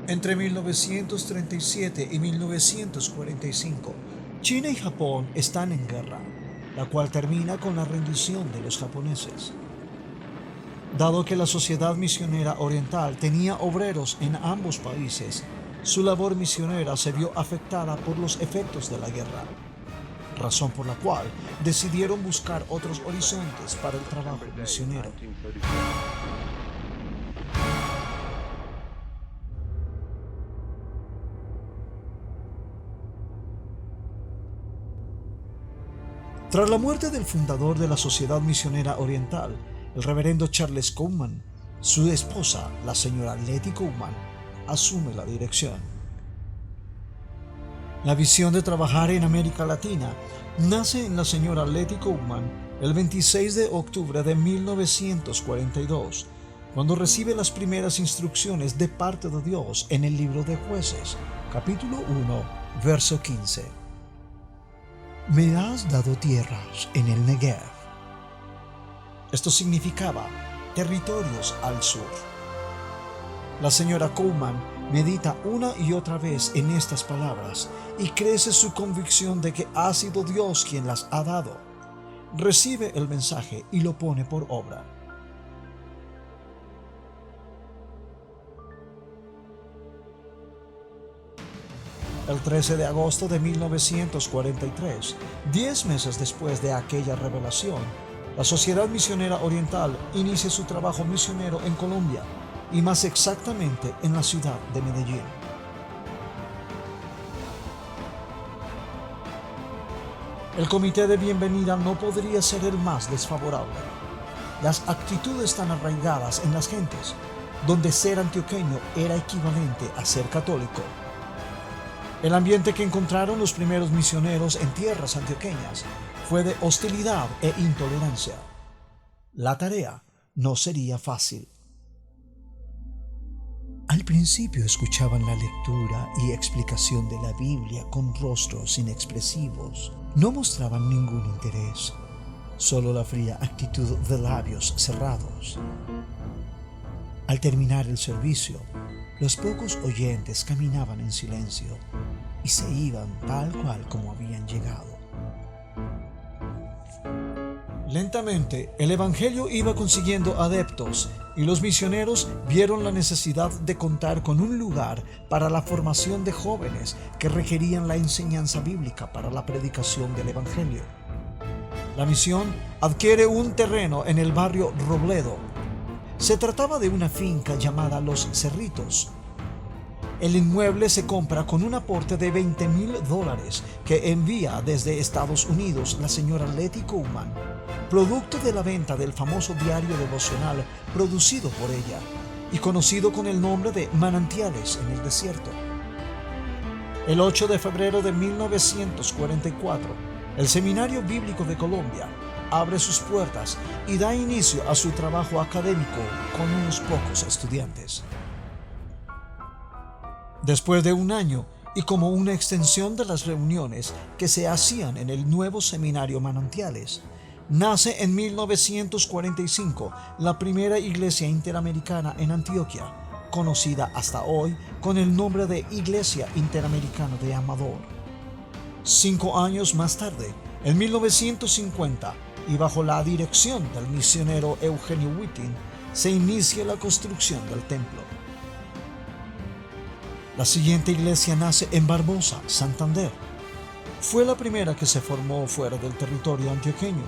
Entre 1937 y 1945, China y Japón están en guerra, la cual termina con la rendición de los japoneses. Dado que la Sociedad Misionera Oriental tenía obreros en ambos países, su labor misionera se vio afectada por los efectos de la guerra, razón por la cual decidieron buscar otros horizontes para el trabajo misionero. Tras la muerte del fundador de la Sociedad Misionera Oriental, el reverendo Charles Coleman, su esposa, la señora Letty Coleman, asume la dirección. La visión de trabajar en América Latina nace en la señora Letty Coleman el 26 de octubre de 1942, cuando recibe las primeras instrucciones de parte de Dios en el libro de Jueces, capítulo 1, verso 15. Me has dado tierras en el Negev. Esto significaba territorios al sur. La señora Coleman medita una y otra vez en estas palabras y crece su convicción de que ha sido Dios quien las ha dado. Recibe el mensaje y lo pone por obra. El 13 de agosto de 1943, 10 meses después de aquella revelación, la Sociedad Misionera Oriental inicia su trabajo misionero en Colombia, y más exactamente en la ciudad de Medellín. El comité de bienvenida no podría ser el más desfavorable. Las actitudes tan arraigadas en las gentes, donde ser antioqueño era equivalente a ser católico. El ambiente que encontraron los primeros misioneros en tierras antioqueñas fue de hostilidad e intolerancia. La tarea no sería fácil. Al principio escuchaban la lectura y explicación de la Biblia con rostros inexpresivos. No mostraban ningún interés, solo la fría actitud de labios cerrados. Al terminar el servicio, los pocos oyentes caminaban en silencio y se iban tal cual como habían llegado. Lentamente, el Evangelio iba consiguiendo adeptos y los misioneros vieron la necesidad de contar con un lugar para la formación de jóvenes que requerían la enseñanza bíblica para la predicación del Evangelio. La misión adquiere un terreno en el barrio Robledo. Se trataba de una finca llamada Los Cerritos. El inmueble se compra con un aporte de $20,000 que envía desde Estados Unidos la señora Letty Coleman, producto de la venta del famoso diario devocional producido por ella y conocido con el nombre de Manantiales en el Desierto. El 8 de febrero de 1944, el Seminario Bíblico de Colombia abre sus puertas y da inicio a su trabajo académico con unos pocos estudiantes. Después de un año, y como una extensión de las reuniones que se hacían en el nuevo Seminario Manantiales, nace en 1945 la primera iglesia interamericana en Antioquia, conocida hasta hoy con el nombre de Iglesia Interamericana de Amador. 5 años más tarde, en 1950, y bajo la dirección del misionero Eugenio Whiting, se inicia la construcción del templo. La siguiente iglesia nace en Barbosa, Santander. Fue la primera que se formó fuera del territorio antioqueño.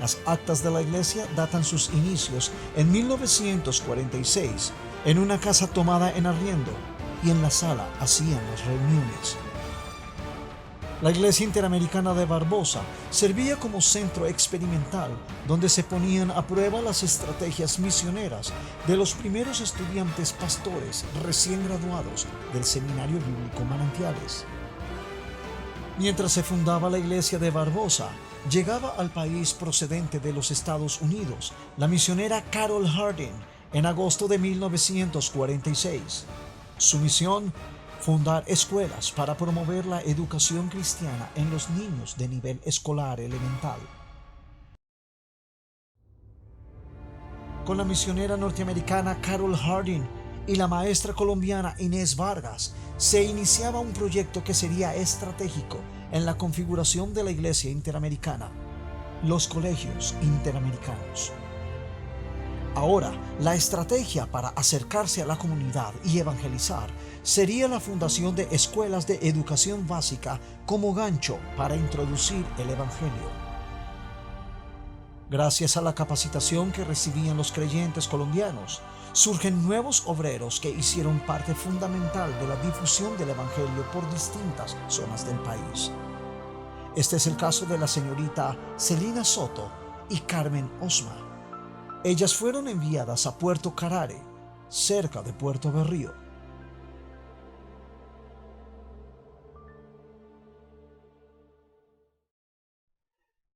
Las actas de la iglesia datan sus inicios en 1946, en una casa tomada en arriendo, y en la sala hacían las reuniones. La Iglesia Interamericana de Barbosa servía como centro experimental donde se ponían a prueba las estrategias misioneras de los primeros estudiantes pastores recién graduados del Seminario Bíblico Manantiales. Mientras se fundaba la iglesia de Barbosa, llegaba al país procedente de los Estados Unidos la misionera Carol Harding en agosto de 1946. Su misión: fundar escuelas para promover la educación cristiana en los niños de nivel escolar elemental. Con la misionera norteamericana Carol Harding y la maestra colombiana Inés Vargas, se iniciaba un proyecto que sería estratégico en la configuración de la Iglesia Interamericana, los colegios interamericanos. Ahora, la estrategia para acercarse a la comunidad y evangelizar sería la fundación de escuelas de educación básica como gancho para introducir el Evangelio. Gracias a la capacitación que recibían los creyentes colombianos, surgen nuevos obreros que hicieron parte fundamental de la difusión del Evangelio por distintas zonas del país. Este es el caso de la señorita Celina Soto y Carmen Osma. Ellas fueron enviadas a Puerto Carare, cerca de Puerto Berrío.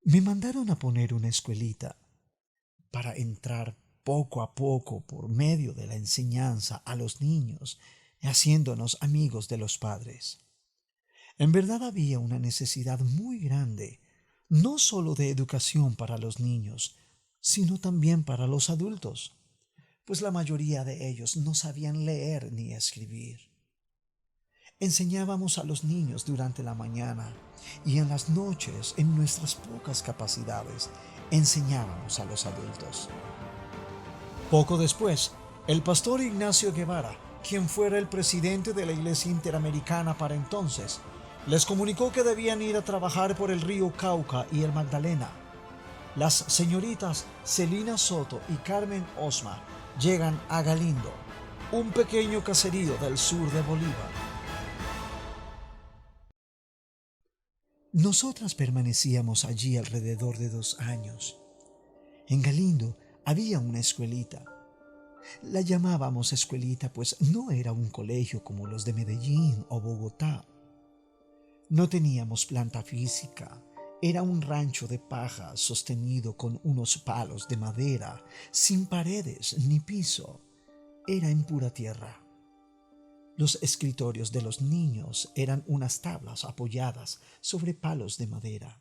Me mandaron a poner una escuelita para entrar poco a poco por medio de la enseñanza a los niños, haciéndonos amigos de los padres. En verdad había una necesidad muy grande, no solo de educación para los niños, sino también para los adultos, pues la mayoría de ellos no sabían leer ni escribir. Enseñábamos a los niños durante la mañana y en las noches, en nuestras pocas capacidades, enseñábamos a los adultos. Poco después, el pastor Ignacio Guevara, quien fuera el presidente de la Iglesia Interamericana para entonces, les comunicó que debían ir a trabajar por el río Cauca y el Magdalena. Las señoritas Celina Soto y Carmen Osma llegan a Galindo, un pequeño caserío del sur de Bolívar. Nosotras permanecíamos allí alrededor de 2 años. En Galindo había una escuelita. La llamábamos escuelita, pues no era un colegio como los de Medellín o Bogotá. No teníamos planta física. Era un rancho de paja sostenido con unos palos de madera, sin paredes ni piso. Era en pura tierra. Los escritorios de los niños eran unas tablas apoyadas sobre palos de madera.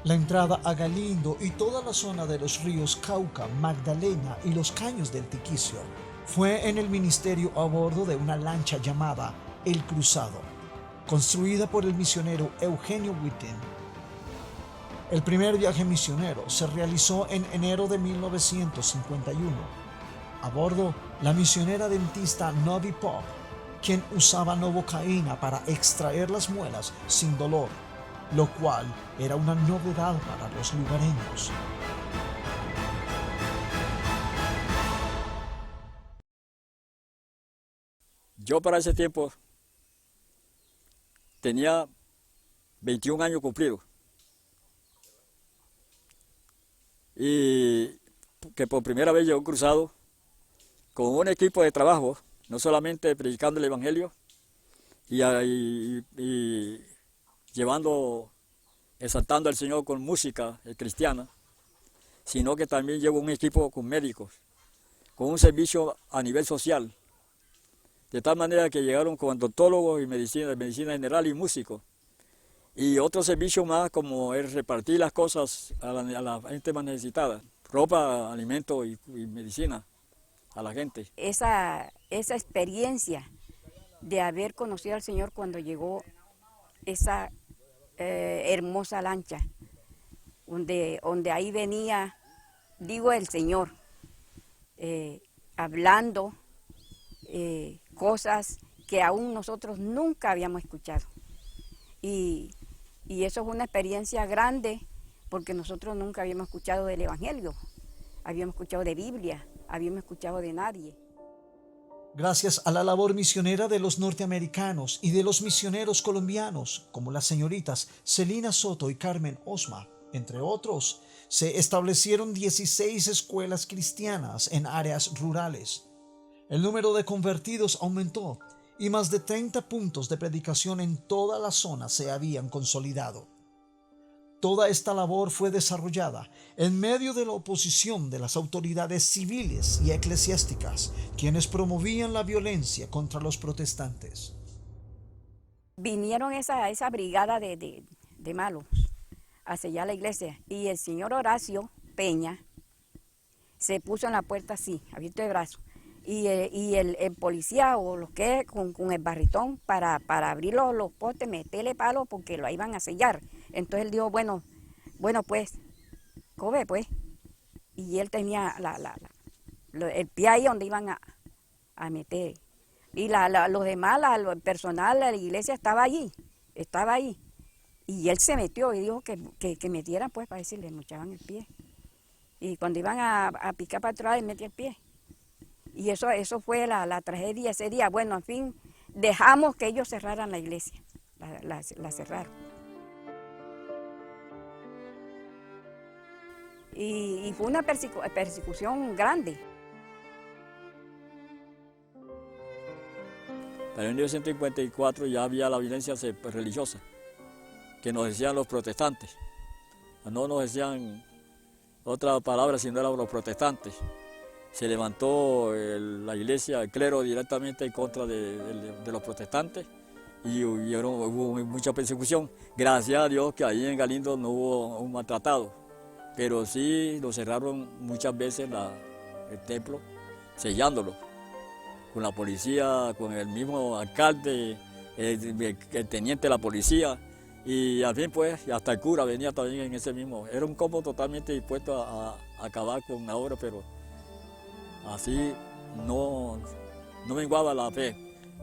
La entrada a Galindo y toda la zona de los ríos Cauca, Magdalena y los caños del Tiquicio fue en el ministerio a bordo de una lancha llamada El Cruzado, construida por el misionero Eugenio Whittin. El primer viaje misionero se realizó en enero de 1951. A bordo, la misionera dentista Novi Pop, quien usaba novocaína para extraer las muelas sin dolor, lo cual era una novedad para los lugareños. Yo para ese tiempo tenía 21 años cumplidos y que por primera vez llegó cruzado con un equipo de trabajo, no solamente predicando el Evangelio y llevando, exaltando al Señor con música cristiana, sino que también llevó un equipo con médicos, con un servicio a nivel social, de tal manera que llegaron con odontólogos y medicina general y músicos, y otro servicio más como es repartir las cosas a la gente más necesitada, ropa, alimento y medicina a la gente. Esa experiencia de haber conocido al Señor cuando llegó esa hermosa lancha, donde ahí venía, digo, el Señor, hablando cosas que aún nosotros nunca habíamos escuchado. Y eso es una experiencia grande porque nosotros nunca habíamos escuchado del Evangelio, habíamos escuchado de Biblia, habíamos escuchado de nadie. Gracias a la labor misionera de los norteamericanos y de los misioneros colombianos, como las señoritas Celina Soto y Carmen Osma, entre otros, se establecieron 16 escuelas cristianas en áreas rurales. El número de convertidos aumentó y más de 30 puntos de predicación en toda la zona se habían consolidado. Toda esta labor fue desarrollada en medio de la oposición de las autoridades civiles y eclesiásticas, quienes promovían la violencia contra los protestantes. Vinieron esa brigada de malos hacia allá a la iglesia y el señor Horacio Peña se puso en la puerta así, abierto de brazos. Y el policía o los que con el barritón para abrir los postes, meterle palos porque lo iban a sellar. Entonces él dijo, bueno pues, cobe pues. Y él tenía el pie ahí donde iban a meter. Y los demás, el personal de la iglesia estaba ahí. Y él se metió y dijo que metieran pues para decirle, mochaban el pie. Y cuando iban a picar para atrás, él metía el pie. Y eso fue la tragedia ese día. Bueno, en fin, dejamos que ellos cerraran la iglesia. La cerraron. Y fue una persecución grande. Pero en 1954 ya había la violencia religiosa, que nos decían los protestantes. No nos decían otra palabra sino eran los protestantes. Se levantó la iglesia, el clero directamente en contra de los protestantes y hubo mucha persecución. Gracias a Dios que ahí en Galindo no hubo un maltratado, pero sí lo cerraron muchas veces el templo, sellándolo, con la policía, con el mismo alcalde, el teniente de la policía y al fin pues hasta el cura venía también en ese mismo. Era un combo totalmente dispuesto a acabar con la obra, pero así no menguaba la fe,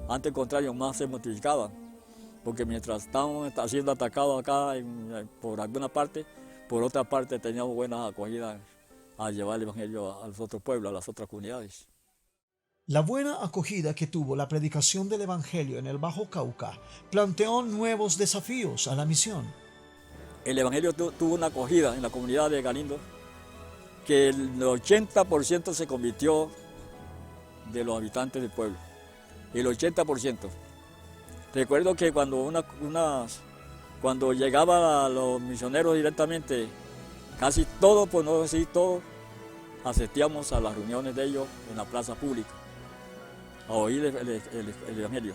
antes al contrario, más se mortificaban, porque mientras estábamos siendo atacados acá por alguna parte, por otra parte teníamos buenas acogidas a llevar el evangelio a los otros pueblos, a las otras comunidades. La buena acogida que tuvo la predicación del evangelio en el Bajo Cauca planteó nuevos desafíos a la misión. El evangelio tuvo una acogida en la comunidad de Galindo, que el 80% se convirtió de los habitantes del pueblo, el 80%. Recuerdo que cuando llegaban los misioneros directamente, casi todos, por no decir todos, asistíamos a las reuniones de ellos en la plaza pública, a oír el evangelio.